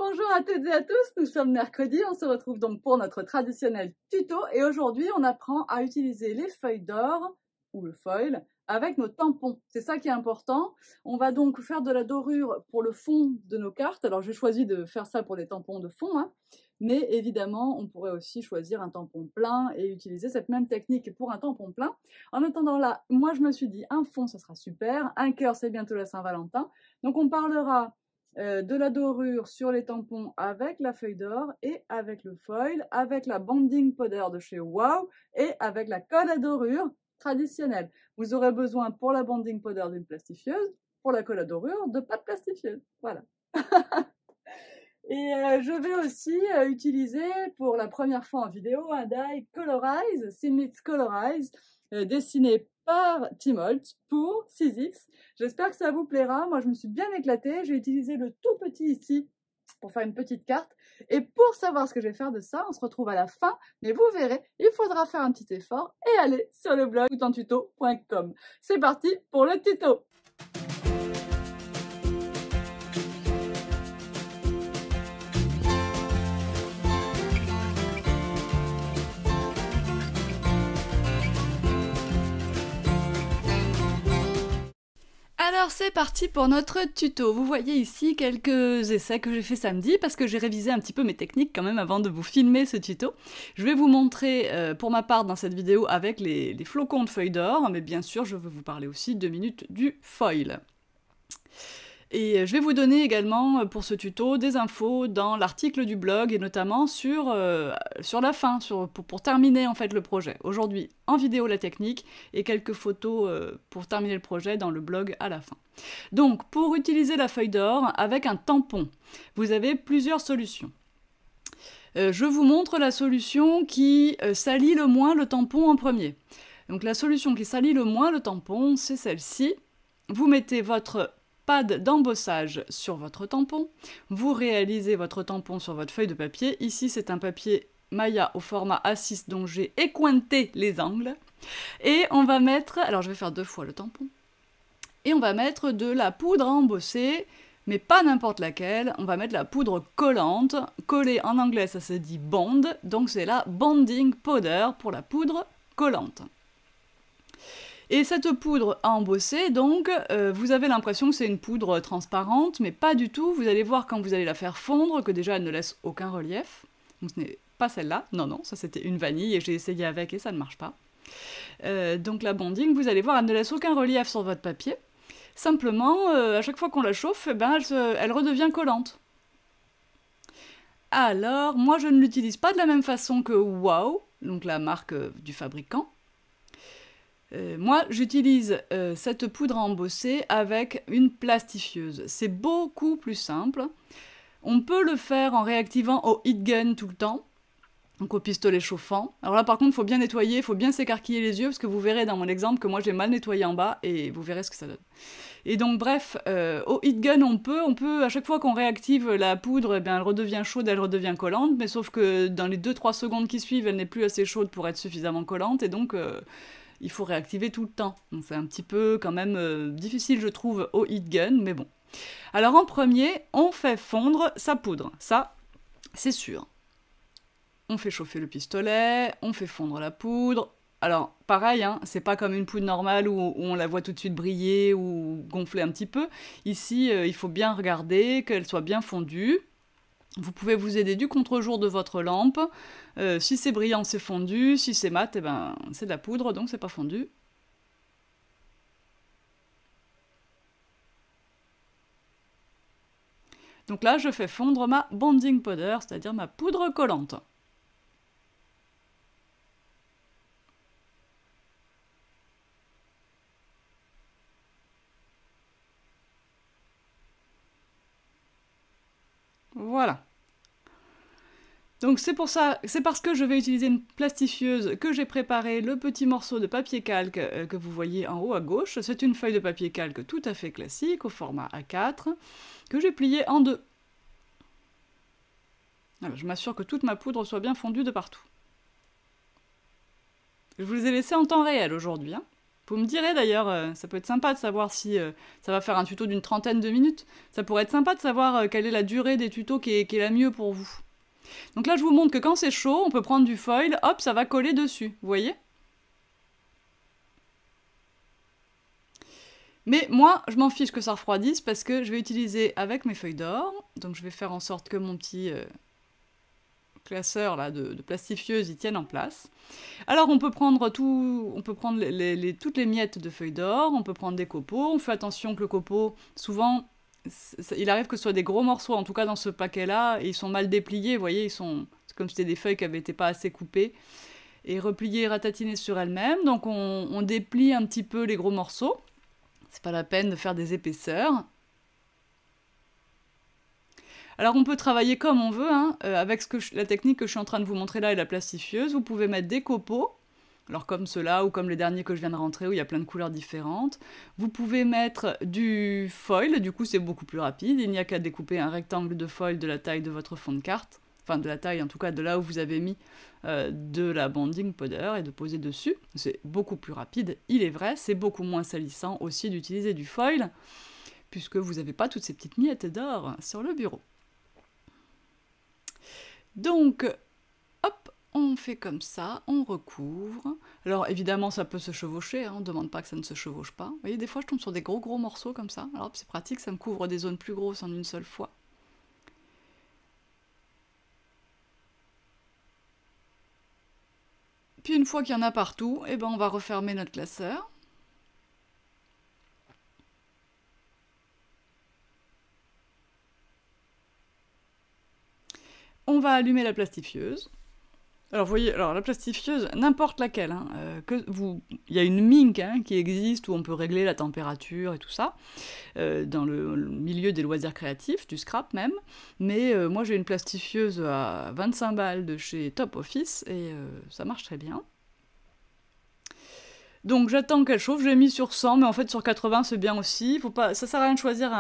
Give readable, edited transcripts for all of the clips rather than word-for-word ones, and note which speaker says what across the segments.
Speaker 1: Bonjour à toutes et à tous, nous sommes mercredi, on se retrouve donc pour notre traditionnel tuto et aujourd'hui on apprend à utiliser les feuilles d'or ou le foil avec nos tampons. C'est ça qui est important. On va donc faire de la dorure pour le fond de nos cartes. Alors j'ai choisi de faire ça pour des tampons de fond, hein. Mais évidemment on pourrait aussi choisir un tampon plein et utiliser cette même technique pour un tampon plein. En attendant là, moi je me suis dit un fond ça sera super, un cœur c'est bientôt la Saint-Valentin. Donc on parlera de la dorure sur les tampons avec la feuille d'or et avec le foil, avec la bonding powder de chez Wow et avec la colle à dorure traditionnelle. Vous aurez besoin pour la bonding powder d'une plastifieuse, pour la colle à dorure de pâte plastifieuse. Voilà. Et je vais aussi utiliser pour la première fois en vidéo un die Colorize, Simits Colorize, dessiné par Timolt pour 6X. J'espère que ça vous plaira. Moi, je me suis bien éclatée. J'ai utilisé le tout petit ici pour faire une petite carte. Et pour savoir ce que je vais faire de ça, on se retrouve à la fin. Mais vous verrez, il faudra faire un petit effort et aller sur le blog toutentuto.com. C'est parti pour le tuto. Alors c'est parti pour notre tuto. Vous voyez ici quelques essais que j'ai fait samedi parce que j'ai révisé un petit peu mes techniques quand même avant de vous filmer ce tuto. Je vais vous montrer pour ma part dans cette vidéo avec les flocons de feuilles d'or, mais bien sûr je vais vous parler aussi 2 minutes du foil. Et je vais vous donner également pour ce tuto des infos dans l'article du blog et notamment sur la fin, pour terminer en fait le projet. Aujourd'hui en vidéo la technique et quelques photos pour terminer le projet dans le blog à la fin. Donc pour utiliser la feuille d'or avec un tampon, vous avez plusieurs solutions. Je vous montre la solution qui salit le moins le tampon en premier. Donc la solution qui salit le moins le tampon, c'est celle-ci. Vous mettez votre pad d'embossage sur votre tampon, vous réalisez votre tampon sur votre feuille de papier. Ici, c'est un papier Maya au format A6 dont j'ai écointé les angles. Et on va mettre, alors je vais faire 2 fois le tampon, et on va mettre de la poudre à embosser, mais pas n'importe laquelle, on va mettre la poudre collante. Collée en anglais, ça se dit bond, donc c'est la bonding powder pour la poudre collante. Et cette poudre à embosser, donc, vous avez l'impression que c'est une poudre transparente, mais pas du tout. Vous allez voir quand vous allez la faire fondre, que déjà elle ne laisse aucun relief. Donc ce n'est pas celle-là, non, ça c'était une vanille et j'ai essayé avec et ça ne marche pas. Donc la bonding, vous allez voir, elle ne laisse aucun relief sur votre papier. Simplement, à chaque fois qu'on la chauffe, elle redevient collante. Alors, moi je ne l'utilise pas de la même façon que Wow, donc la marque du fabricant. Moi, j'utilise cette poudre à embosser avec une plastifieuse. C'est beaucoup plus simple. On peut le faire en réactivant au heat gun tout le temps, donc au pistolet chauffant. Alors là, par contre, il faut bien nettoyer, il faut bien s'écarquiller les yeux, parce que vous verrez dans mon exemple que moi, j'ai mal nettoyé en bas, et vous verrez ce que ça donne. Et donc, bref, au heat gun, on peut, à chaque fois qu'on réactive la poudre, eh bien, elle redevient chaude, elle redevient collante, mais sauf que dans les 2-3 secondes qui suivent, elle n'est plus assez chaude pour être suffisamment collante, et donc il faut réactiver tout le temps. Donc c'est un petit peu quand même difficile, je trouve, au heat gun, mais bon. Alors en premier, on fait fondre sa poudre. Ça, c'est sûr. On fait chauffer le pistolet, on fait fondre la poudre. Alors, pareil, hein, c'est pas comme une poudre normale où on la voit tout de suite briller ou gonfler un petit peu. Ici, il faut bien regarder qu'elle soit bien fondue. Vous pouvez vous aider du contre-jour de votre lampe. Si c'est brillant, c'est fondu. Si c'est mat, eh ben, c'est de la poudre, donc c'est pas fondu. Donc là, je fais fondre ma bonding powder, c'est-à-dire ma poudre collante. Voilà. Donc c'est pour ça, c'est parce que je vais utiliser une plastifieuse que j'ai préparé le petit morceau de papier calque que vous voyez en haut à gauche. C'est une feuille de papier calque tout à fait classique, au format A4, que j'ai pliée en 2. Alors, je m'assure que toute ma poudre soit bien fondue de partout. Je vous les ai laissés en temps réel aujourd'hui, hein. Vous me direz d'ailleurs, ça peut être sympa de savoir si ça va faire un tuto d'une 30aine de minutes. Ça pourrait être sympa de savoir quelle est la durée des tutos qui est la mieux pour vous. Donc là, je vous montre que quand c'est chaud, on peut prendre du foil, hop, ça va coller dessus, vous voyez? Mais moi, je m'en fiche que ça refroidisse parce que je vais utiliser avec mes feuilles d'or. Donc je vais faire en sorte que mon petit classeur là, de plastifieuse y tienne en place. Alors on peut prendre toutes les miettes de feuilles d'or, on peut prendre des copeaux. On fait attention que le copeau, souvent, il arrive que ce soit des gros morceaux, en tout cas dans ce paquet-là, et ils sont mal dépliés, vous voyez, c'est comme si c'était des feuilles qui n'avaient été pas assez coupées, et repliées et ratatinées sur elles-mêmes. Donc on déplie un petit peu les gros morceaux. C'est pas la peine de faire des épaisseurs. Alors on peut travailler comme on veut, hein, avec la technique que je suis en train de vous montrer là et la plastifieuse. Vous pouvez mettre des copeaux, alors comme ceux-là ou comme les derniers que je viens de rentrer où il y a plein de couleurs différentes. Vous pouvez mettre du foil, du coup c'est beaucoup plus rapide. Il n'y a qu'à découper un rectangle de foil de la taille de votre fond de carte. Enfin de la taille en tout cas de là où vous avez mis de la bonding powder et de poser dessus. C'est beaucoup plus rapide, il est vrai, c'est beaucoup moins salissant aussi d'utiliser du foil, puisque vous n'avez pas toutes ces petites miettes d'or sur le bureau. Donc, hop, on fait comme ça, on recouvre. Alors évidemment ça peut se chevaucher, hein, on ne demande pas que ça ne se chevauche pas. Vous voyez, des fois je tombe sur des gros morceaux comme ça, alors c'est pratique, ça me couvre des zones plus grosses en une seule fois. Puis une fois qu'il y en a partout, eh ben on va refermer notre classeur. On va allumer la plastifieuse. Alors vous voyez, la plastifieuse, n'importe laquelle, hein, il y a une Mink hein, qui existe où on peut régler la température et tout ça, dans le milieu des loisirs créatifs, du scrap même, mais moi j'ai une plastifieuse à 25 balles de chez Top Office et ça marche très bien. Donc j'attends qu'elle chauffe, je l'ai mis sur 100, mais en fait sur 80 c'est bien aussi, ça sert à rien de choisir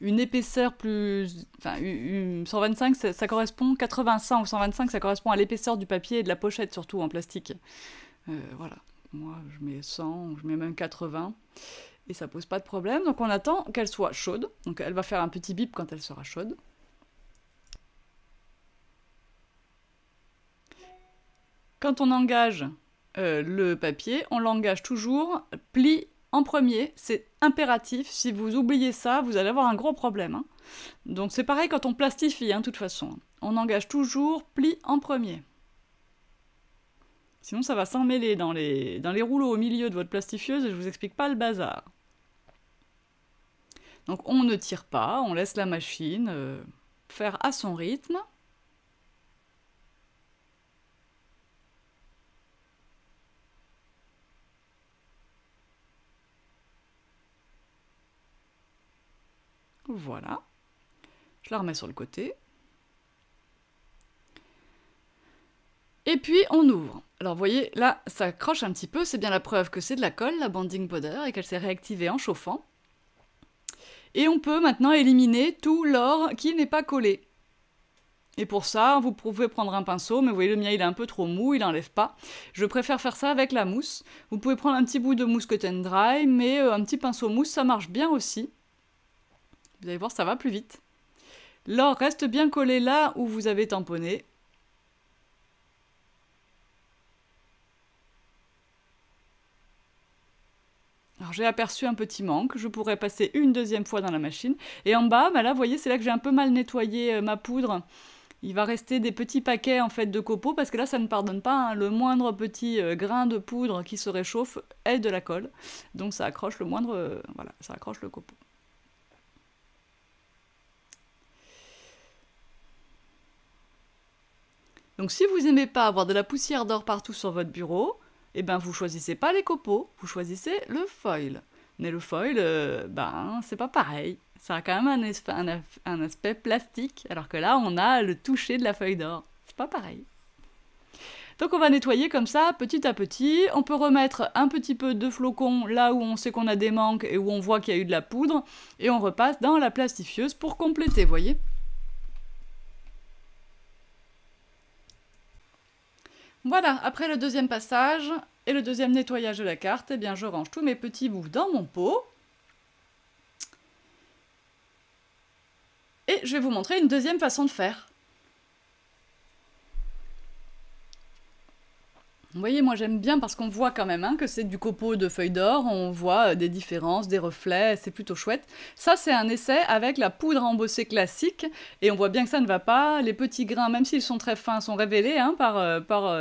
Speaker 1: une épaisseur plus... Enfin, 125, ça correspond... 80, 100 ou 125, ça correspond à l'épaisseur du papier et de la pochette, surtout en plastique. Voilà. Moi, je mets 100, je mets même 80. Et ça pose pas de problème. Donc on attend qu'elle soit chaude. Donc elle va faire un petit bip quand elle sera chaude. Quand on engage le papier, on l'engage toujours pli en premier, c'est impératif. Si vous oubliez ça, vous allez avoir un gros problème. Hein. Donc c'est pareil quand on plastifie, de toute façon. On engage toujours pli en premier. Sinon ça va s'emmêler dans les rouleaux au milieu de votre plastifieuse et je vous explique pas le bazar. Donc on ne tire pas, on laisse la machine faire à son rythme. Voilà. Je la remets sur le côté. Et puis on ouvre. Alors vous voyez, là, ça accroche un petit peu, c'est bien la preuve que c'est de la colle, la bonding powder, et qu'elle s'est réactivée en chauffant. Et on peut maintenant éliminer tout l'or qui n'est pas collé. Et pour ça, vous pouvez prendre un pinceau, mais vous voyez, le mien il est un peu trop mou, il n'enlève pas. Je préfère faire ça avec la mousse. Vous pouvez prendre un petit bout de mousse Cut and Dry, mais un petit pinceau mousse, ça marche bien aussi. Vous allez voir, ça va plus vite. L'or reste bien collé là où vous avez tamponné. Alors j'ai aperçu un petit manque, je pourrais passer une deuxième fois dans la machine. Et en bas, là, vous voyez, c'est là que j'ai un peu mal nettoyé ma poudre. Il va rester des petits paquets en fait de copeaux, parce que là, ça ne pardonne pas. Hein. Le moindre petit grain de poudre qui se réchauffe est de la colle. Donc ça accroche le moindre... voilà, ça accroche le copeau. Donc si vous n'aimez pas avoir de la poussière d'or partout sur votre bureau, eh ben vous choisissez pas les copeaux, vous choisissez le foil. Mais le foil, c'est pas pareil. Ça a quand même un aspect plastique, alors que là on a le toucher de la feuille d'or. C'est pas pareil. Donc on va nettoyer comme ça, petit à petit. On peut remettre un petit peu de flocons là où on sait qu'on a des manques et où on voit qu'il y a eu de la poudre. Et on repasse dans la plastifieuse pour compléter, voyez. Voilà, après le deuxième passage, Et le deuxième nettoyage de la carte, eh bien je range tous mes petits bouts dans mon pot. Et je vais vous montrer une deuxième façon de faire. Vous voyez, moi j'aime bien parce qu'on voit quand même que c'est du copeau de feuilles d'or, on voit des différences, des reflets, c'est plutôt chouette. Ça c'est un essai avec la poudre à embosser classique, et on voit bien que ça ne va pas, les petits grains, même s'ils sont très fins, sont révélés par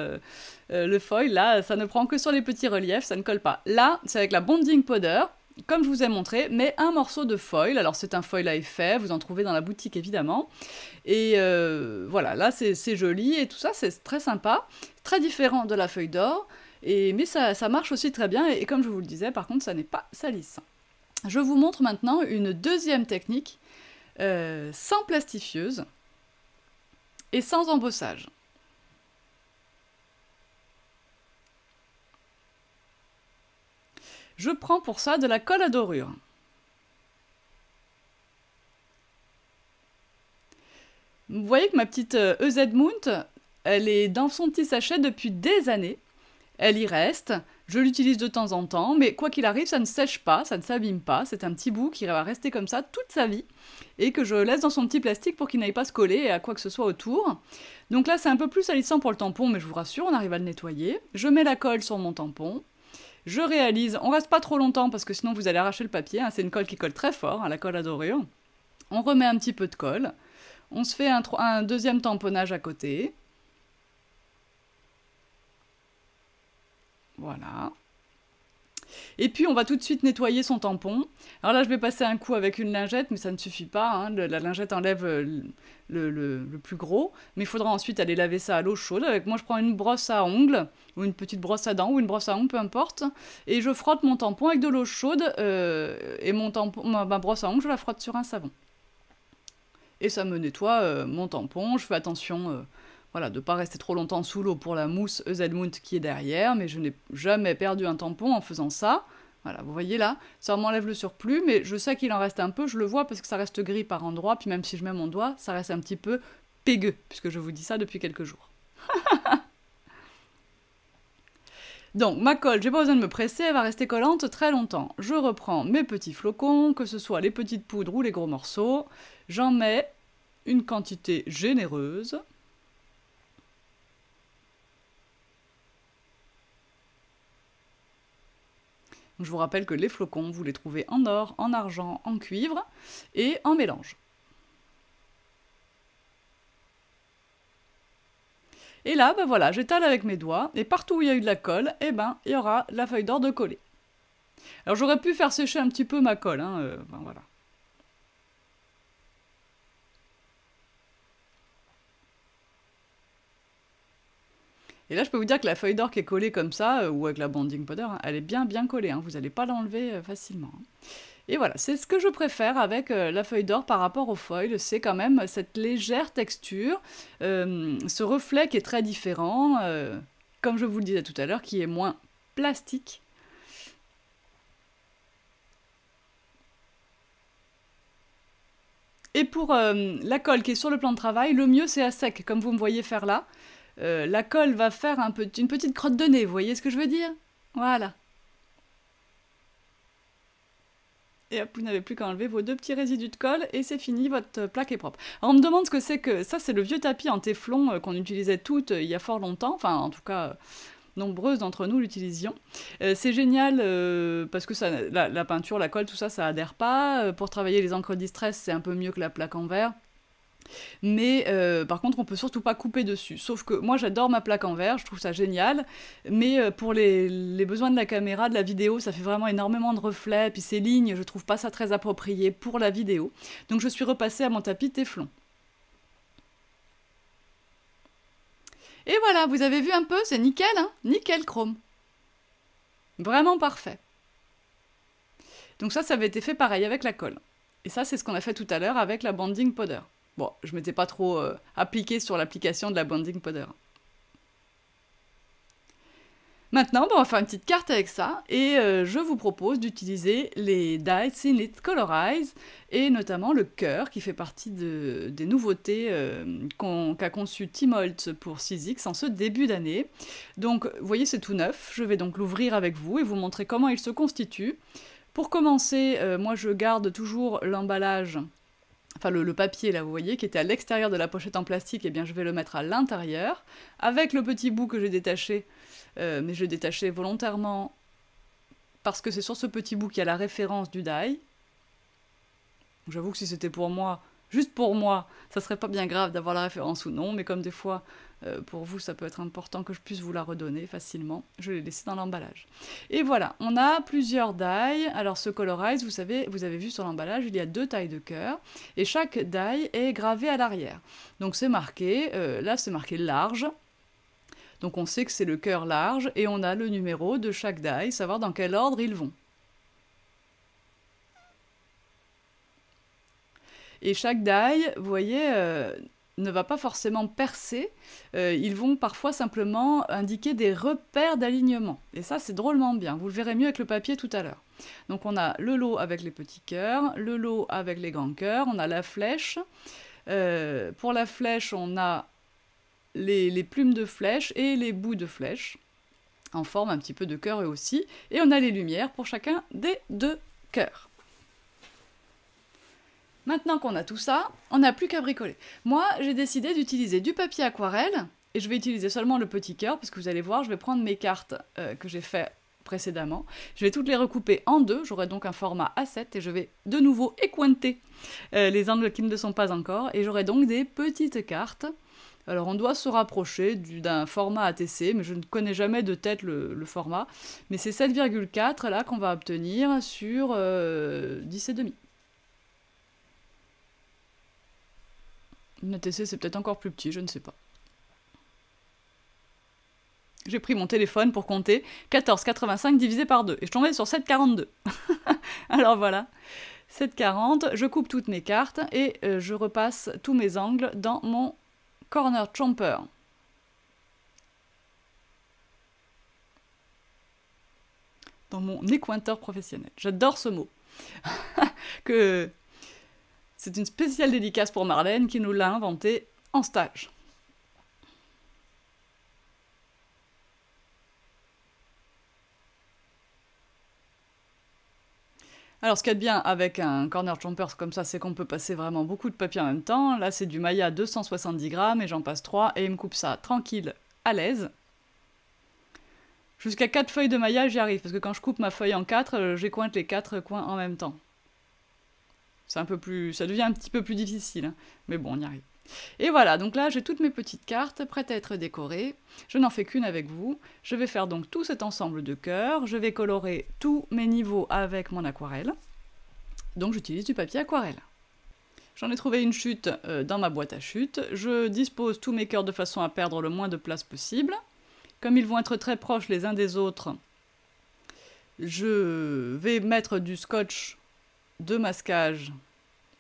Speaker 1: le foil, là ça ne prend que sur les petits reliefs, ça ne colle pas. Là, c'est avec la bonding powder, comme je vous ai montré, mais un morceau de foil, alors c'est un foil à effet, vous en trouvez dans la boutique évidemment, et voilà, là c'est joli, et tout ça c'est très sympa, très différent de la feuille d'or, mais ça marche aussi très bien, et comme je vous le disais, par contre ça n'est pas salissant. Je vous montre maintenant une deuxième technique, sans plastifieuse, et sans embossage. Je prends pour ça de la colle à dorure. Vous voyez que ma petite EZ Mount, elle est dans son petit sachet depuis des années. Elle y reste, je l'utilise de temps en temps, mais quoi qu'il arrive, ça ne sèche pas, ça ne s'abîme pas. C'est un petit bout qui va rester comme ça toute sa vie et que je laisse dans son petit plastique pour qu'il n'aille pas se coller à quoi que ce soit autour. Donc là, c'est un peu plus salissant pour le tampon, mais je vous rassure, on arrive à le nettoyer. Je mets la colle sur mon tampon. Je réalise, on reste pas trop longtemps parce que sinon vous allez arracher le papier, c'est une colle qui colle très fort, la colle à dorure. On remet un petit peu de colle, on se fait un deuxième tamponnage à côté. Voilà. Et puis on va tout de suite nettoyer son tampon. Alors là je vais passer un coup avec une lingette, mais ça ne suffit pas, la lingette enlève le plus gros, mais il faudra ensuite aller laver ça à l'eau chaude. Moi je prends une brosse à ongles, ou une petite brosse à dents, ou une brosse à ongles, peu importe, et je frotte mon tampon avec de l'eau chaude, et ma brosse à ongles, je la frotte sur un savon. Et ça me nettoie mon tampon, je fais attention voilà, de ne pas rester trop longtemps sous l'eau pour la mousse EZ Mount qui est derrière, mais je n'ai jamais perdu un tampon en faisant ça. Voilà, vous voyez là, ça m'enlève le surplus, mais je sais qu'il en reste un peu, je le vois parce que ça reste gris par endroits, puis même si je mets mon doigt, ça reste un petit peu pégueux, puisque je vous dis ça depuis quelques jours. Donc, ma colle, j'ai pas besoin de me presser, elle va rester collante très longtemps. Je reprends mes petits flocons, que ce soit les petites poudres ou les gros morceaux, j'en mets une quantité généreuse. Je vous rappelle que les flocons, vous les trouvez en or, en argent, en cuivre et en mélange. Et là, ben voilà, j'étale avec mes doigts, et partout où il y a eu de la colle, eh ben, il y aura la feuille d'or de coller. Alors j'aurais pu faire sécher un petit peu ma colle, ben voilà. Et là, je peux vous dire que la feuille d'or qui est collée comme ça, ou avec la bonding powder, elle est bien collée, vous n'allez pas l'enlever facilement. Et voilà, c'est ce que je préfère avec la feuille d'or par rapport au foil, c'est quand même cette légère texture, ce reflet qui est très différent, comme je vous le disais tout à l'heure, qui est moins plastique. Et pour la colle qui est sur le plan de travail, le mieux c'est à sec, comme vous me voyez faire là. La colle va faire une petite crotte de nez, vous voyez ce que je veux dire? Voilà. Et hop, vous n'avez plus qu'à enlever vos deux petits résidus de colle et c'est fini, votre plaque est propre. Alors on me demande ce que c'est que... Ça, c'est le vieux tapis en téflon qu'on utilisait toutes il y a fort longtemps, enfin en tout cas... nombreuses d'entre nous l'utilisions. C'est génial parce que ça, la peinture, la colle, tout ça, ça adhère pas. Pour travailler les encres distress, c'est un peu mieux que la plaque en verre. Mais par contre, on peut surtout pas couper dessus. Sauf que moi, j'adore ma plaque en verre, je trouve ça génial. Mais pour les besoins de la caméra, de la vidéo, ça fait vraiment énormément de reflets. Puis ces lignes, je trouve pas ça très approprié pour la vidéo. Donc je suis repassée à mon tapis téflon. Et voilà, vous avez vu un peu, c'est nickel, nickel chrome. Vraiment parfait. Donc ça avait été fait pareil avec la colle. Et ça, c'est ce qu'on a fait tout à l'heure avec la bonding powder. Bon, je m'étais pas trop appliquée sur l'application de la bonding powder. Maintenant, on va faire une petite carte avec ça, et je vous propose d'utiliser les die Thin Lit Colorize, et notamment le cœur, qui fait partie des nouveautés qu'a conçu Tim Holtz pour 6X en ce début d'année. Donc, vous voyez, c'est tout neuf, je vais donc l'ouvrir avec vous et vous montrer comment il se constitue. Pour commencer, moi je garde toujours l'emballage, enfin le papier là, vous voyez, qui était à l'extérieur de la pochette en plastique, et bien je vais le mettre à l'intérieur, avec le petit bout que j'ai détaché, mais je l'ai détaché volontairement, parce que c'est sur ce petit bout qu'il y a la référence du die. J'avoue que si c'était pour moi, juste pour moi, ça serait pas bien grave d'avoir la référence ou non, mais comme des fois, pour vous, ça peut être important que je puisse vous la redonner facilement, je l'ai laissé dans l'emballage. Et voilà, on a plusieurs die. Alors ce Colorize, vous savez, vous avez vu sur l'emballage, il y a 2 tailles de cœur, et chaque die est gravé à l'arrière. Donc c'est marqué, là c'est marqué large, donc on sait que c'est le cœur large, et on a le numéro de chaque die, savoir dans quel ordre ils vont. Et chaque die, vous voyez, ne va pas forcément percer, ils vont parfois simplement indiquer des repères d'alignement. Et ça, c'est drôlement bien, vous le verrez mieux avec le papier tout à l'heure. Donc on a le lot avec les petits cœurs, le lot avec les grands cœurs, on a la flèche. Pour la flèche, on a les plumes de flèche et les bouts de flèche, en forme un petit peu de cœur eux aussi. Et on a les lumières pour chacun des 2 cœurs. Maintenant qu'on a tout ça, on n'a plus qu'à bricoler. Moi, j'ai décidé d'utiliser du papier aquarelle, et je vais utiliser seulement le petit cœur, parce que vous allez voir, je vais prendre mes cartes que j'ai fait précédemment, je vais toutes les recouper en 2, j'aurai donc un format A7, et je vais de nouveau écointer les angles qui ne le sont pas encore, et j'aurai donc des petites cartes. Alors on doit se rapprocher d'un format ATC, mais je ne connais jamais de tête le format, mais c'est 7,4 là qu'on va obtenir sur 10,5. Une ATC, c'est peut-être encore plus petit, je ne sais pas. J'ai pris mon téléphone pour compter 14,85 divisé par 2. Et je tombais sur 7,42. Alors voilà, 7,40. Je coupe toutes mes cartes et je repasse tous mes angles dans mon corner chomper. Dans mon écointeur professionnel. J'adore ce mot. C'est une spéciale dédicace pour Marlène qui nous l'a inventé en stage. Alors ce qu'il y a de bien avec un corner chomper comme ça, c'est qu'on peut passer vraiment beaucoup de papier en même temps. Là c'est du Maya 270 grammes et j'en passe 3 et il me coupe ça tranquille, à l'aise. Jusqu'à 4 feuilles de Maya j'y arrive, parce que quand je coupe ma feuille en 4, j'écointe les 4 coins en même temps. Ça devient un petit peu plus difficile, hein. Mais bon, on y arrive. Et voilà, donc là j'ai toutes mes petites cartes prêtes à être décorées. Je n'en fais qu'une avec vous. Je vais faire donc tout cet ensemble de cœurs. Je vais colorer tous mes niveaux avec mon aquarelle. Donc j'utilise du papier aquarelle. J'en ai trouvé une chute dans ma boîte à chute. Je dispose tous mes cœurs de façon à perdre le moins de place possible. Comme ils vont être très proches les uns des autres, je vais mettre du scotch de masquage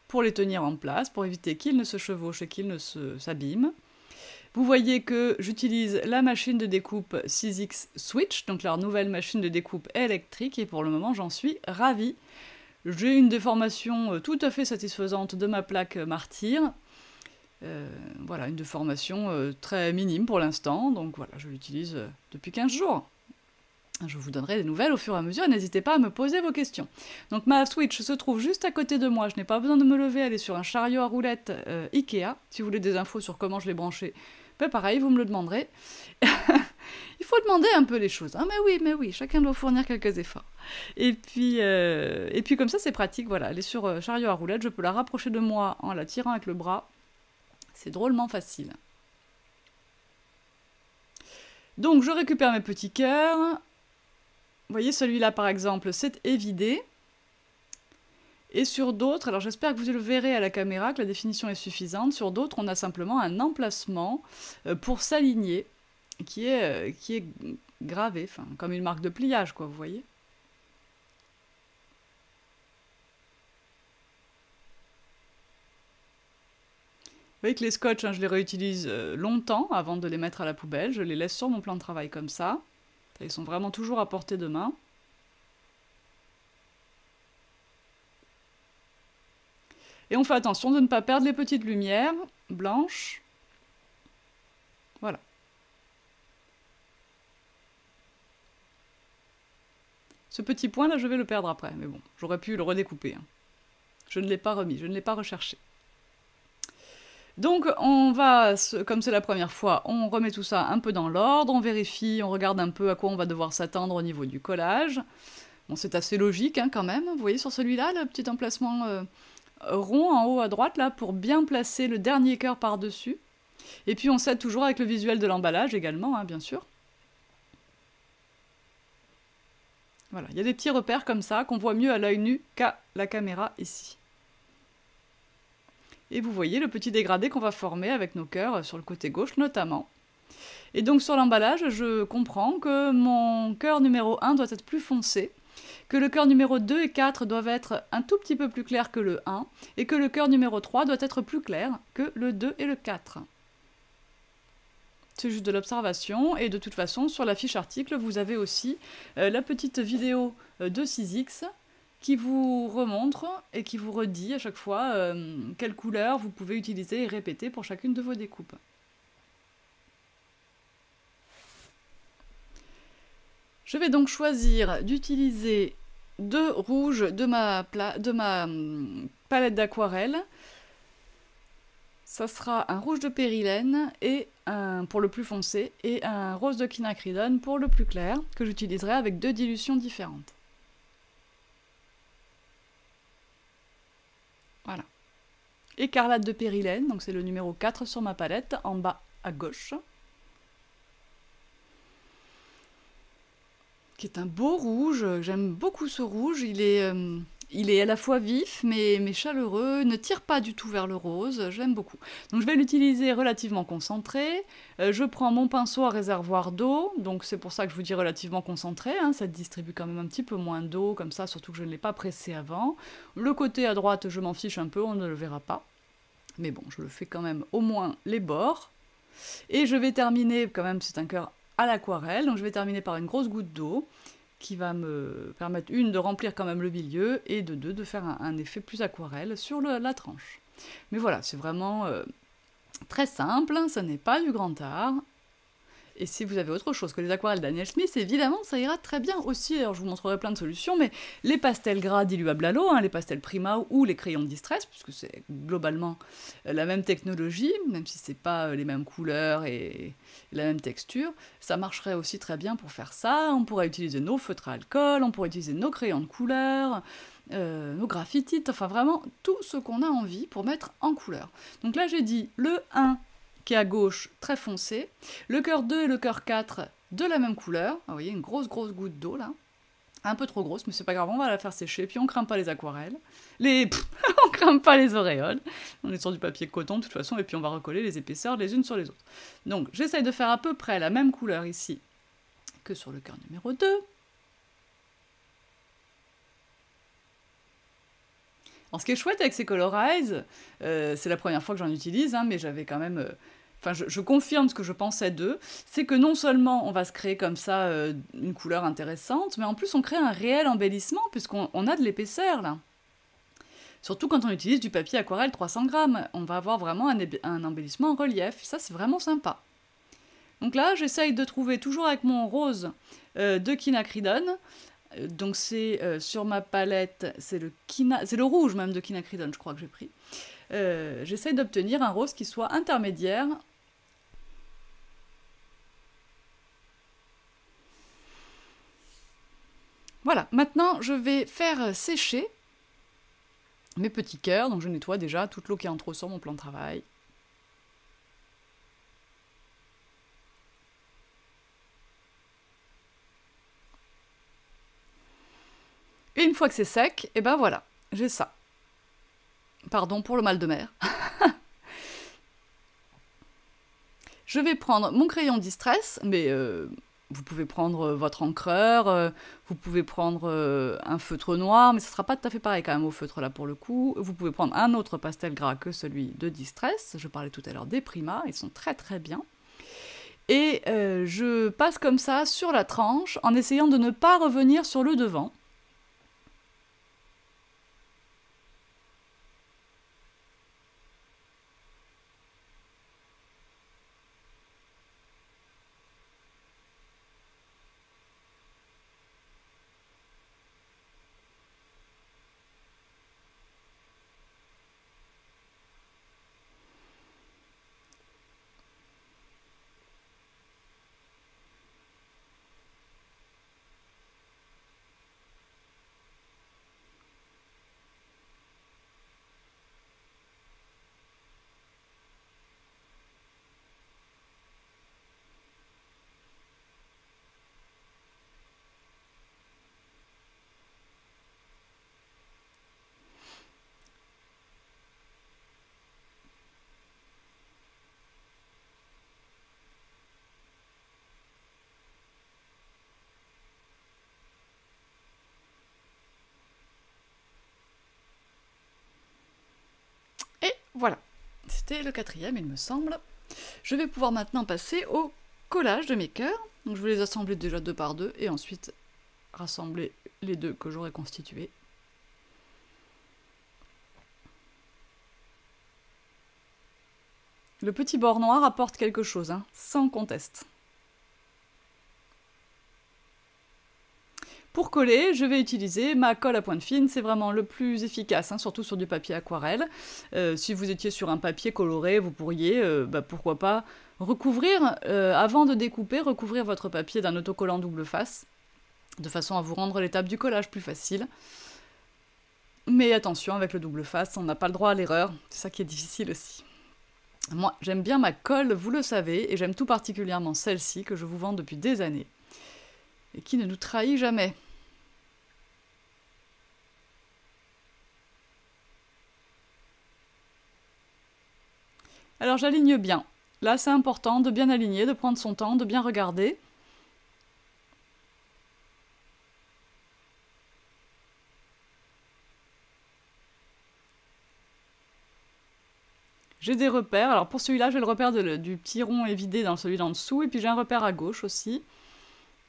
Speaker 1: pour les tenir en place, pour éviter qu'ils ne se chevauchent et qu'ils ne s'abîment. Vous voyez que j'utilise la machine de découpe 6X Switch, donc leur nouvelle machine de découpe électrique, et pour le moment j'en suis ravie. J'ai une déformation tout à fait satisfaisante de ma plaque Martyr. Voilà, une déformation très minime pour l'instant, donc voilà, je l'utilise depuis 15 jours. Je vous donnerai des nouvelles au fur et à mesure, n'hésitez pas à me poser vos questions. Donc ma Switch se trouve juste à côté de moi, je n'ai pas besoin de me lever, elle est sur un chariot à roulettes Ikea. Si vous voulez des infos sur comment je l'ai branchée, ben pareil, vous me le demanderez. Il faut demander un peu les choses. Ah mais oui, chacun doit fournir quelques efforts. Et puis comme ça c'est pratique, voilà, elle est sur chariot à roulettes, je peux la rapprocher de moi en la tirant avec le bras. C'est drôlement facile. Donc je récupère mes petits cœurs. Vous voyez, celui-là, par exemple, c'est évidé. Et sur d'autres, alors j'espère que vous le verrez à la caméra, que la définition est suffisante. Sur d'autres, on a simplement un emplacement pour s'aligner, qui est gravé, enfin, comme une marque de pliage, quoi, vous voyez. Vous voyez que les scotch, hein, je les réutilise longtemps avant de les mettre à la poubelle. Je les laisse sur mon plan de travail comme ça. Ils sont vraiment toujours à portée de main. Et on fait attention de ne pas perdre les petites lumières blanches. Voilà. Ce petit point là, je vais le perdre après, mais bon, j'aurais pu le redécouper. Hein. Je ne l'ai pas remis, je ne l'ai pas recherché. Donc on va, comme c'est la première fois, on remet tout ça un peu dans l'ordre, on vérifie, on regarde un peu à quoi on va devoir s'attendre au niveau du collage. Bon, c'est assez logique hein, quand même. Vous voyez sur celui-là, le petit emplacement rond en haut à droite, là, pour bien placer le dernier cœur par-dessus. Et puis on s'aide toujours avec le visuel de l'emballage également, hein, bien sûr. Voilà, il y a des petits repères comme ça qu'on voit mieux à l'œil nu qu'à la caméra ici. Et vous voyez le petit dégradé qu'on va former avec nos cœurs sur le côté gauche notamment. Et donc sur l'emballage, je comprends que mon cœur numéro 1 doit être plus foncé, que le cœur numéro 2 et 4 doivent être un tout petit peu plus clairs que le 1, et que le cœur numéro 3 doit être plus clair que le 2 et le 4. C'est juste de l'observation, et de toute façon, sur la fiche article, vous avez aussi la petite vidéo de 6X qui vous remontre et qui vous redit à chaque fois quelle couleur vous pouvez utiliser et répéter pour chacune de vos découpes. Je vais donc choisir d'utiliser 2 rouges de ma palette d'aquarelle. Ça sera un rouge de périlène et pour le plus foncé et un rose de quinacridone pour le plus clair, que j'utiliserai avec 2 dilutions différentes. Voilà. Écarlate de périlène, donc c'est le numéro 4 sur ma palette, en bas à gauche. Qui est un beau rouge, j'aime beaucoup ce rouge, il est à la fois vif mais chaleureux, ne tire pas du tout vers le rose, je l'aime beaucoup. Donc je vais l'utiliser relativement concentré, je prends mon pinceau à réservoir d'eau, donc c'est pour ça que je vous dis relativement concentré, hein, ça distribue quand même un petit peu moins d'eau, comme ça, surtout que je ne l'ai pas pressé avant. Le côté à droite, je m'en fiche un peu, on ne le verra pas, mais bon, je le fais quand même au moins les bords. Et je vais terminer, quand même, c'est un cœur à l'aquarelle, donc je vais terminer par une grosse goutte d'eau qui va me permettre, une, de remplir quand même le milieu, et de deux, de faire un effet plus aquarelle sur la tranche. Mais voilà, c'est vraiment très simple, ça n'est pas du grand art. Et si vous avez autre chose que les aquarelles Daniel Smith, évidemment, ça ira très bien aussi. Alors, je vous montrerai plein de solutions, mais les pastels gras diluables à l'eau, hein, les pastels Prima ou les crayons de distress, puisque c'est globalement la même technologie, même si c'est pas les mêmes couleurs et la même texture, ça marcherait aussi très bien pour faire ça. On pourrait utiliser nos feutres à alcool, on pourrait utiliser nos crayons de couleur, nos graffitites, enfin vraiment tout ce qu'on a envie pour mettre en couleur. Donc là, j'ai dit le 1, qui est à gauche, très foncé. Le cœur 2 et le cœur 4, de la même couleur. Ah, vous voyez, une grosse goutte d'eau, là. Un peu trop grosse, mais c'est pas grave, on va la faire sécher, puis on craint pas les aquarelles. On craint pas les auréoles. On est sur du papier coton, de toute façon, et puis on va recoller les épaisseurs les unes sur les autres. Donc, j'essaye de faire à peu près la même couleur ici que sur le cœur numéro 2. Alors, ce qui est chouette avec ces Color Eyes, c'est la première fois que j'en utilise, hein, mais j'avais quand même... Enfin, je confirme ce que je pensais d'eux, c'est que non seulement on va se créer comme ça une couleur intéressante, mais en plus on crée un réel embellissement, puisqu'on a de l'épaisseur, là. Surtout quand on utilise du papier aquarelle 300 grammes, on va avoir vraiment un embellissement en relief, ça c'est vraiment sympa. Donc là, j'essaye de trouver, toujours avec mon rose de quinacridone, donc c'est sur ma palette, c'est le rouge même de quinacridone, je crois que j'ai pris. J'essaye d'obtenir un rose qui soit intermédiaire. Voilà, maintenant je vais faire sécher mes petits cœurs, donc je nettoie déjà toute l'eau qui est en trop sur mon plan de travail. Et une fois que c'est sec, et ben voilà, j'ai ça. Pardon pour le mal de mer. Je vais prendre mon crayon Distress, mais vous pouvez prendre votre encreur, vous pouvez prendre un feutre noir, mais ce ne sera pas tout à fait pareil quand même au feutre là pour le coup. Vous pouvez prendre un autre pastel gras que celui de Distress. Je parlais tout à l'heure des Prima, ils sont très très bien. Et je passe comme ça sur la tranche en essayant de ne pas revenir sur le devant. Et voilà, c'était le quatrième, il me semble. Je vais pouvoir maintenant passer au collage de mes cœurs. Donc je vais les assembler déjà deux par deux et ensuite rassembler les deux que j'aurai constitués. Le petit bord noir apporte quelque chose, hein, sans conteste. Pour coller, je vais utiliser ma colle à pointe fine, c'est vraiment le plus efficace, hein, surtout sur du papier aquarelle. Si vous étiez sur un papier coloré, vous pourriez, pourquoi pas, recouvrir, avant de découper, recouvrir votre papier d'un autocollant double face, de façon à vous rendre l'étape du collage plus facile. Mais attention, avec le double face, on n'a pas le droit à l'erreur, c'est ça qui est difficile aussi. Moi, j'aime bien ma colle, vous le savez, et j'aime tout particulièrement celle-ci, que je vous vends depuis des années, et qui ne nous trahit jamais. Alors j'aligne bien. Là, c'est important de bien aligner, de prendre son temps, de bien regarder. J'ai des repères. Alors pour celui-là, j'ai le repère du petit rond évidé dans celui d'en dessous, et puis j'ai un repère à gauche aussi,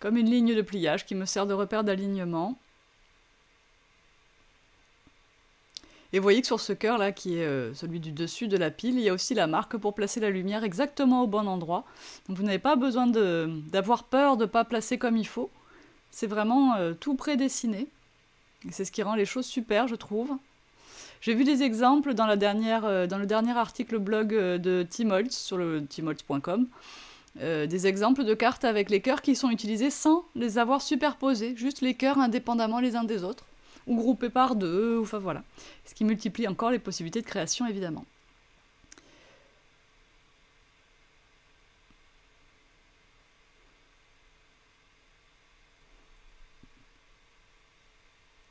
Speaker 1: comme une ligne de pliage qui me sert de repère d'alignement. Et vous voyez que sur ce cœur là, qui est celui du dessus de la pile, il y a aussi la marque pour placer la lumière exactement au bon endroit. Donc vous n'avez pas besoin d'avoir peur de ne pas placer comme il faut. C'est vraiment tout prédessiné. Et c'est ce qui rend les choses super, je trouve. J'ai vu des exemples dans le dernier article blog de Tim Holtz, sur le timholtz.com, des exemples de cartes avec les cœurs qui sont utilisés sans les avoir superposés, juste les cœurs indépendamment les uns des autres, ou groupés par deux, enfin voilà. Ce qui multiplie encore les possibilités de création, évidemment.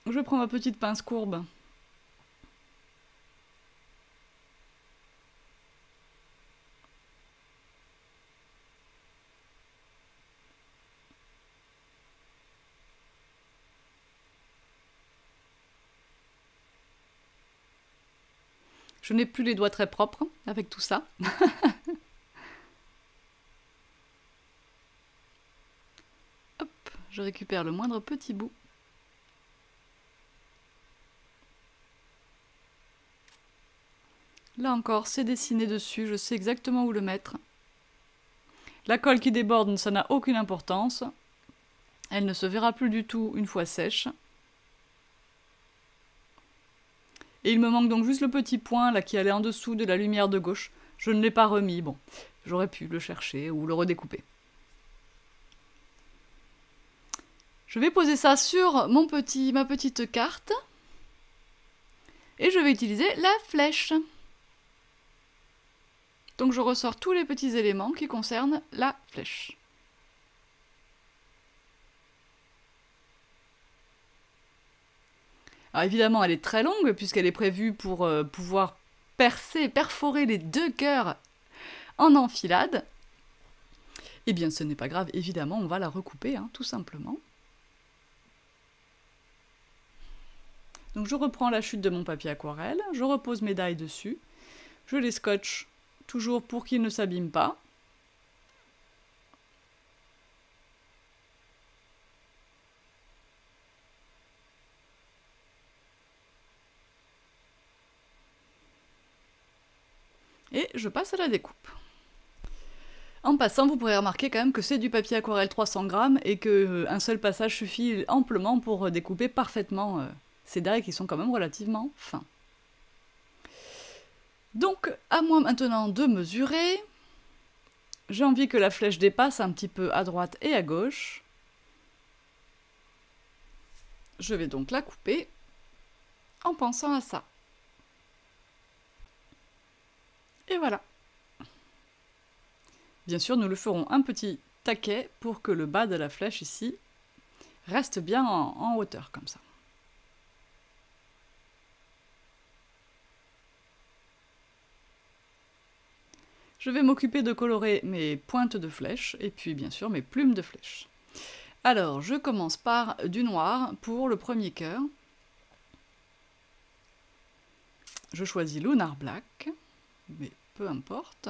Speaker 1: Je prends ma petite pince courbe. Je n'ai plus les doigts très propres avec tout ça. Hop, je récupère le moindre petit bout. Là encore, c'est dessiné dessus, je sais exactement où le mettre. La colle qui déborde, ça n'a aucune importance. Elle ne se verra plus du tout une fois sèche. Et il me manque donc juste le petit point là qui allait en dessous de la lumière de gauche. Je ne l'ai pas remis, bon, j'aurais pu le chercher ou le redécouper. Je vais poser ça sur ma petite carte. Et je vais utiliser la flèche. Donc je ressors tous les petits éléments qui concernent la flèche. Alors évidemment, elle est très longue puisqu'elle est prévue pour pouvoir perforer les deux cœurs en enfilade. Eh bien, ce n'est pas grave, évidemment, on va la recouper, hein, tout simplement. Donc je reprends la chute de mon papier aquarelle, je repose mes die dessus, je les scotche toujours pour qu'ils ne s'abîment pas. je passe à la découpe. En passant, vous pourrez remarquer quand même que c'est du papier aquarelle 300 grammes et qu'un seul passage suffit amplement pour découper parfaitement ces dagues qui sont quand même relativement fins. Donc, à moi maintenant de mesurer. J'ai envie que la flèche dépasse un petit peu à droite et à gauche. Je vais donc la couper en pensant à ça. Et voilà. Bien sûr, nous le ferons un petit taquet pour que le bas de la flèche ici reste bien en hauteur comme ça. Je vais m'occuper de colorer mes pointes de flèche et puis bien sûr mes plumes de flèche. Alors, je commence par du noir pour le premier cœur. Je choisis Lunar Black, mais peu importe.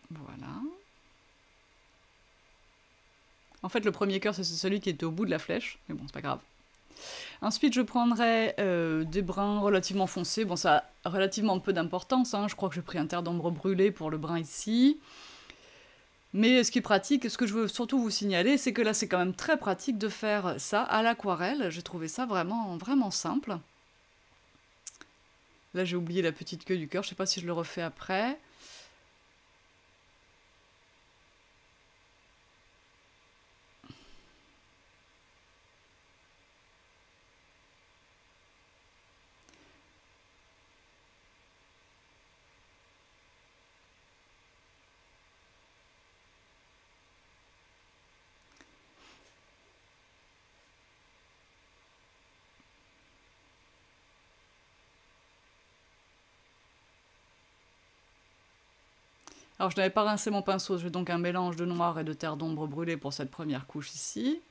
Speaker 1: Voilà. En fait, le premier cœur, c'est celui qui était au bout de la flèche, mais bon, c'est pas grave. Ensuite, je prendrai des brins relativement foncés. Bon, ça a relativement peu d'importance, hein. Je crois que j'ai pris un terre d'ombre brûlé pour le brun ici. Mais ce qui est pratique, ce que je veux surtout vous signaler, c'est que là, c'est quand même très pratique de faire ça à l'aquarelle. J'ai trouvé ça vraiment, vraiment simple. Là, j'ai oublié la petite queue du cœur. Je sais pas si je le refais après. Alors, je n'avais pas rincé mon pinceau, j'ai donc un mélange de noir et de terre d'ombre brûlée pour cette première couche ici.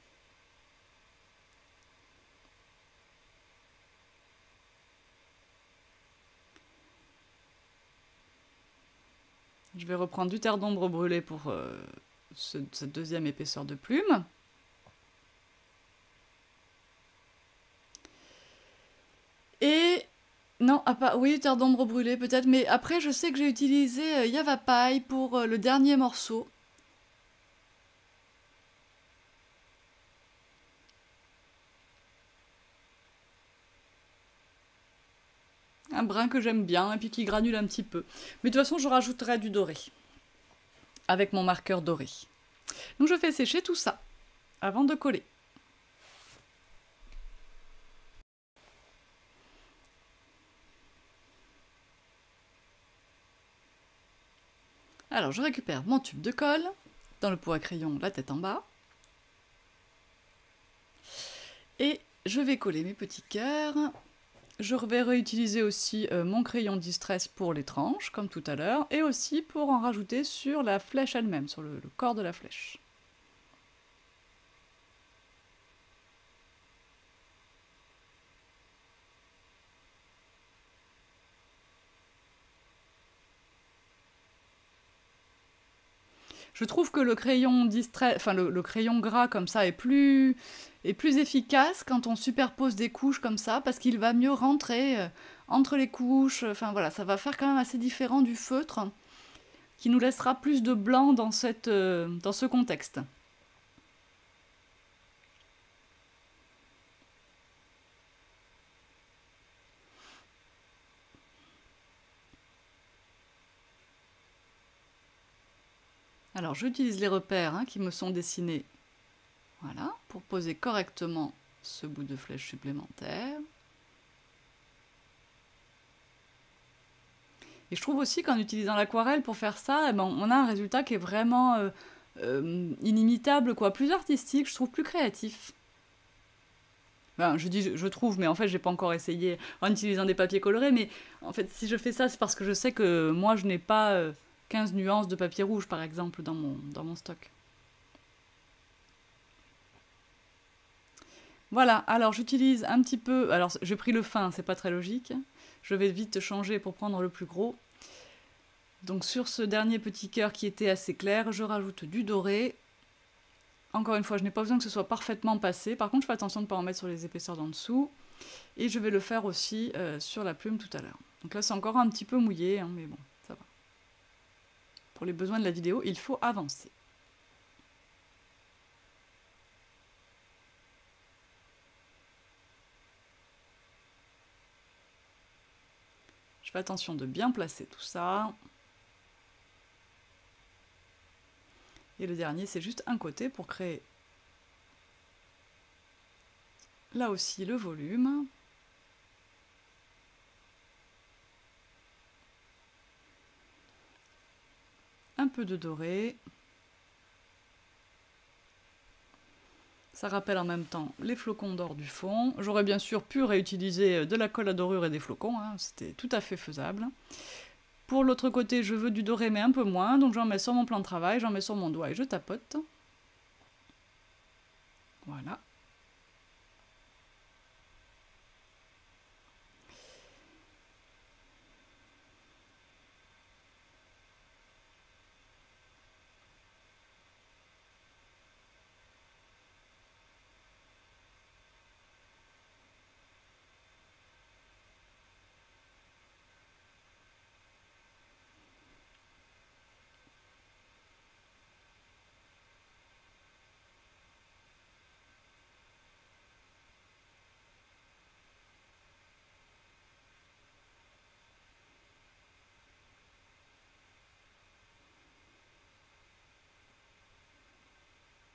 Speaker 1: Je vais reprendre du terre d'ombre brûlée pour cette deuxième épaisseur de plume. Et... non, oui, terre d'ombre brûlée peut-être, mais après je sais que j'ai utilisé Yavapai pour le dernier morceau. Un brun que j'aime bien et puis qui granule un petit peu. Mais de toute façon, je rajouterai du doré avec mon marqueur doré. Donc je fais sécher tout ça avant de coller. Alors je récupère mon tube de colle, dans le pot à crayon, la tête en bas. Et je vais coller mes petits cœurs. Je vais réutiliser aussi mon crayon Distress pour les tranches, comme tout à l'heure, et aussi pour en rajouter sur la flèche elle-même, sur le corps de la flèche. Je trouve que le crayon Distress, enfin le crayon gras comme ça est plus efficace quand on superpose des couches comme ça, parce qu'il va mieux rentrer entre les couches. Enfin voilà, ça va faire quand même assez différent du feutre, qui nous laissera plus de blanc dans ce contexte. Alors j'utilise les repères qui me sont dessinés, voilà, pour poser correctement ce bout de flèche supplémentaire. Et je trouve aussi qu'en utilisant l'aquarelle pour faire ça, eh ben, on a un résultat qui est vraiment inimitable, quoi, plus artistique, je trouve plus créatif. Enfin, je trouve, mais en fait, j'ai pas encore essayé en utilisant des papiers colorés, mais en fait, si je fais ça, c'est parce que je sais que moi, je n'ai pas 15 nuances de papier rouge, par exemple, dans mon stock. Voilà, alors j'utilise un petit peu... Alors, j'ai pris le fin, c'est pas très logique. Je vais vite changer pour prendre le plus gros. Donc sur ce dernier petit cœur qui était assez clair, je rajoute du doré. Encore une fois, je n'ai pas besoin que ce soit parfaitement passé. Par contre, je fais attention de ne pas en mettre sur les épaisseurs d'en dessous. Et je vais le faire aussi sur la plume tout à l'heure. Donc là, c'est encore un petit peu mouillé, hein, mais bon, ça va. Pour les besoins de la vidéo, il faut avancer. Je fais attention de bien placer tout ça. Et le dernier, c'est juste un côté pour créer là aussi le volume. Un peu de doré. Ça rappelle en même temps les flocons d'or du fond. J'aurais bien sûr pu réutiliser de la colle à dorure et des flocons, hein, c'était tout à fait faisable. Pour l'autre côté, je veux du doré mais un peu moins, donc j'en mets sur mon plan de travail, j'en mets sur mon doigt et je tapote. Voilà.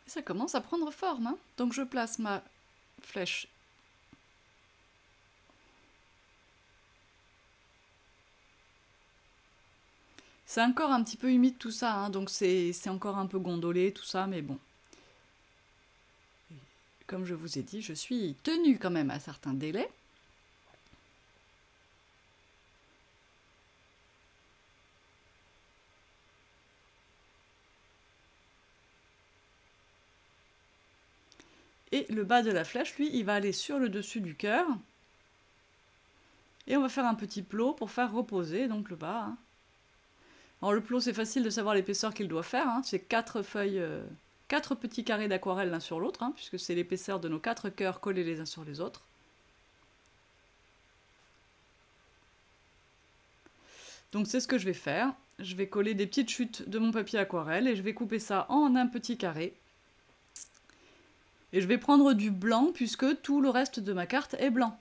Speaker 1: Et ça commence à prendre forme, hein. Donc je place ma flèche. C'est encore un petit peu humide tout ça, hein, donc c'est encore un peu gondolé tout ça, mais bon. Comme je vous ai dit, je suis tenue quand même à certains délais. Et le bas de la flèche, lui, il va aller sur le dessus du cœur. Et on va faire un petit plot pour faire reposer donc le bas. Hein. Alors le plot, c'est facile de savoir l'épaisseur qu'il doit faire. Hein. C'est 4 feuilles, 4 petits carrés d'aquarelle l'un sur l'autre, hein, puisque c'est l'épaisseur de nos 4 cœurs collés les uns sur les autres. Donc c'est ce que je vais faire. Je vais coller des petites chutes de mon papier aquarelle et je vais couper ça en un petit carré. Et je vais prendre du blanc puisque tout le reste de ma carte est blanc.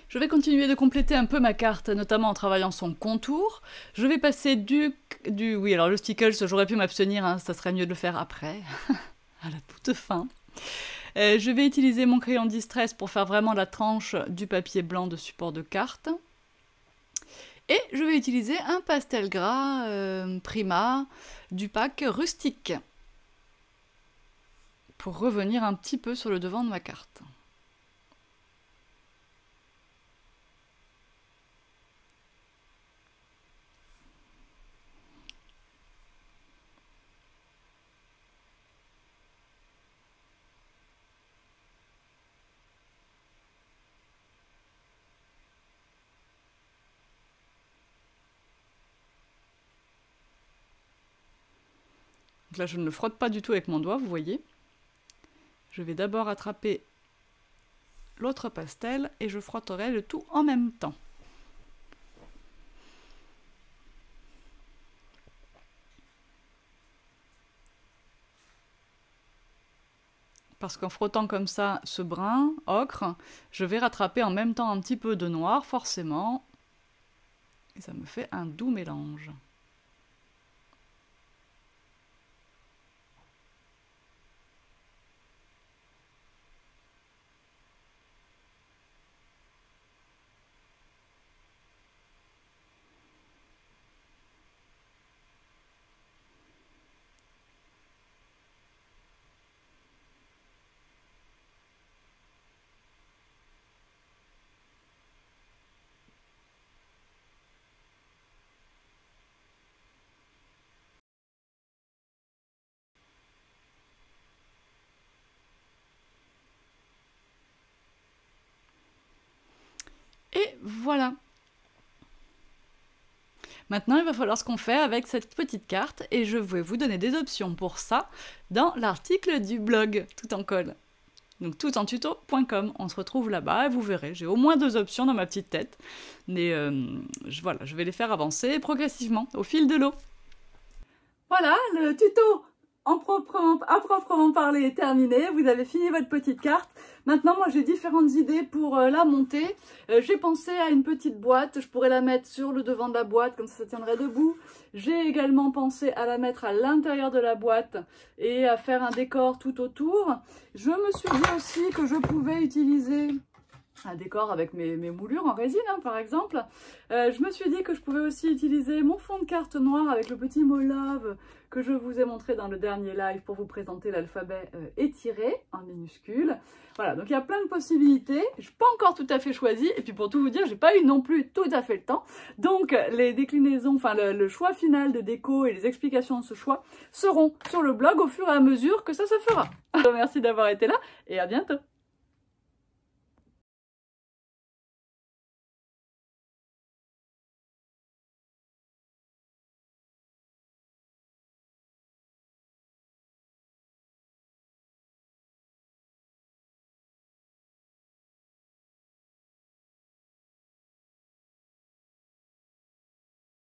Speaker 1: Je vais continuer de compléter un peu ma carte, notamment en travaillant son contour. Je vais passer oui, alors le stickles, j'aurais pu m'abstenir, hein, ça serait mieux de le faire après, à la toute fin. Je vais utiliser mon crayon Distress pour faire vraiment la tranche du papier blanc de support de carte. Et je vais utiliser un pastel gras Prima du pack rustique pour revenir un petit peu sur le devant de ma carte. Donc là, je ne le frotte pas du tout avec mon doigt, vous voyez. Je vais d'abord attraper l'autre pastel et je frotterai le tout en même temps. Parce qu'en frottant comme ça ce brun ocre, je vais rattraper en même temps un petit peu de noir, forcément. Et ça me fait un doux mélange. Voilà. Maintenant, il va falloir ce qu'on fait avec cette petite carte et je vais vous donner des options pour ça dans l'article du blog, tout en colle. Donc toutentuto.com, on se retrouve là-bas et vous verrez, j'ai au moins 2 options dans ma petite tête. Mais voilà, je vais les faire avancer progressivement, au fil de l'eau. Voilà, le tuto à proprement parler est terminé. Vous avez fini votre petite carte. Maintenant, moi, j'ai différentes idées pour la monter. J'ai pensé à une petite boîte. Je pourrais la mettre sur le devant de la boîte, comme ça tiendrait debout. J'ai également pensé à la mettre à l'intérieur de la boîte et à faire un décor tout autour. Je me suis dit aussi que je pouvais utiliser un décor avec mes moulures en résine, hein, par exemple. Je me suis dit que je pouvais aussi utiliser mon fond de carte noir avec le petit mot love que je vous ai montré dans le dernier live pour vous présenter l'alphabet étiré en minuscule. Voilà, donc il y a plein de possibilités. Je n'ai pas encore tout à fait choisi. Et puis pour tout vous dire, j'ai pas eu non plus tout à fait le temps. Donc les déclinaisons, enfin le choix final de déco et les explications de ce choix seront sur le blog au fur et à mesure que ça se fera. Merci d'avoir été là et à bientôt.